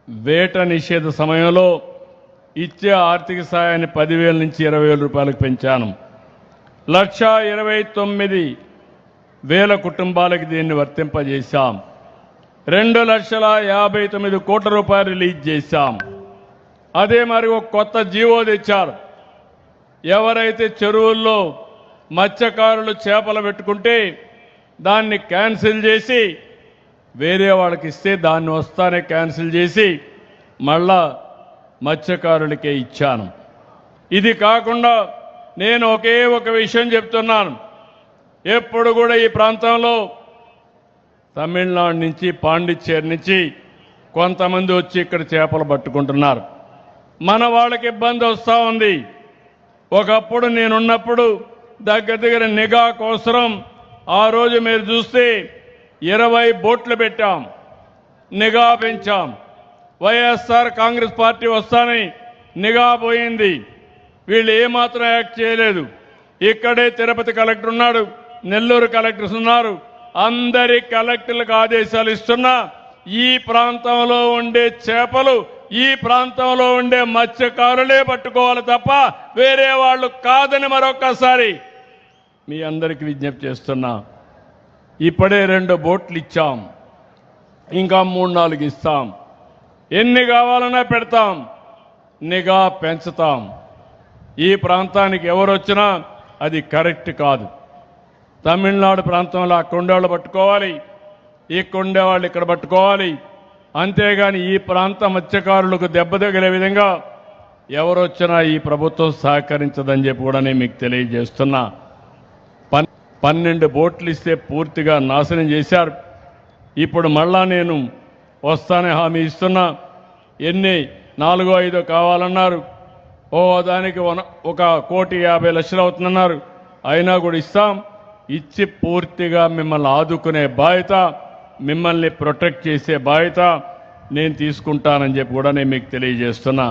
వేట నిషేధ సమయంలో ఇచ్చే ఆర్థిక సాయాన్ని 10,000 నుంచి 20,000 రూపాయలకు పెంచాను. 1,29,000 కుటుంబాలకు దీన్ని వర్తింపజేశాం. 2,59 కోట్ల రూపాయలు రిలీజ్ చేశాం. అదే మరి ఒక కొత్త జీవో తెచ్చారు. ఎవరైతే చెరువుల్లో మత్స్యకారులు చేపలు పెట్టుకుంటే దాన్ని క్యాన్సిల్ చేసి వేరే వాళ్ళకి ఇస్తే దాన్ని వస్తానే క్యాన్సిల్ చేసి మళ్ళా మత్స్యకారులకే ఇచ్చాను. ఇది కాకుండా నేను ఒకే ఒక విషయం చెప్తున్నాను. ఎప్పుడు కూడా ఈ ప్రాంతంలో తమిళనాడు నుంచి పాండిచ్చేరి నుంచి కొంతమంది వచ్చి ఇక్కడ చేపలు పట్టుకుంటున్నారు. మన వాళ్ళకి ఇబ్బంది వస్తూ ఉంది. ఒకప్పుడు నేనున్నప్పుడు దగ్గర నిఘా కోసరం ఆ రోజు మీరు చూస్తే 20 బోట్లు పెట్టాం, నిఘా పెంచాం. వైఎస్ఆర్ కాంగ్రెస్ పార్టీ వస్తానే నిఘా పోయింది. వీళ్ళు ఏమాత్రం యాక్ట్ చేయలేదు. ఇక్కడే తిరుపతి కలెక్టర్ ఉన్నాడు, నెల్లూరు కలెక్టర్స్ ఉన్నారు. అందరి కలెక్టర్లకు ఆదేశాలు ఇస్తున్నా ఈ ప్రాంతంలో ఉండే చేపలు ఈ ప్రాంతంలో ఉండే మత్స్యకారులే పట్టుకోవాలి తప్ప వేరే వాళ్ళు కాదని మరొకసారి మీ అందరికీ విజ్ఞప్తి చేస్తున్నా. ఇప్పుడే 2 బోట్లు ఇచ్చాం, ఇంకా 3-4 ఇస్తాం. ఎన్ని కావాలన్నా పెడతాం, నిఘా పెంచుతాం. ఈ ప్రాంతానికి ఎవరు వచ్చినా అది కరెక్ట్ కాదు. తమిళనాడు ప్రాంతంలో ఆ కొండవాళ్ళు పట్టుకోవాలి, ఈ కొండవాళ్ళు ఇక్కడ పట్టుకోవాలి. అంతేగాని ఈ ప్రాంత మత్స్యకారులకు దెబ్బ తగిలే విధంగా ఎవరు వచ్చినా ఈ ప్రభుత్వం సహకరించదని చెప్పి కూడా నేను మీకు తెలియజేస్తున్నా. 12 బోట్లు ఇస్తే పూర్తిగా నాశనం చేశారు. ఇప్పుడు మళ్ళా నేను వస్తానే హామీ ఇస్తున్నా. ఎన్ని 4-5 కావాలన్నారు. దానికి 1,50,00,000 అవుతుందన్నారు. అయినా కూడా ఇస్తాం. ఇచ్చి పూర్తిగా మిమ్మల్ని ఆదుకునే బాధ్యత, మిమ్మల్ని ప్రొటెక్ట్ చేసే బాధ్యత నేను తీసుకుంటానని చెప్పి కూడా నేను మీకు తెలియజేస్తున్నా.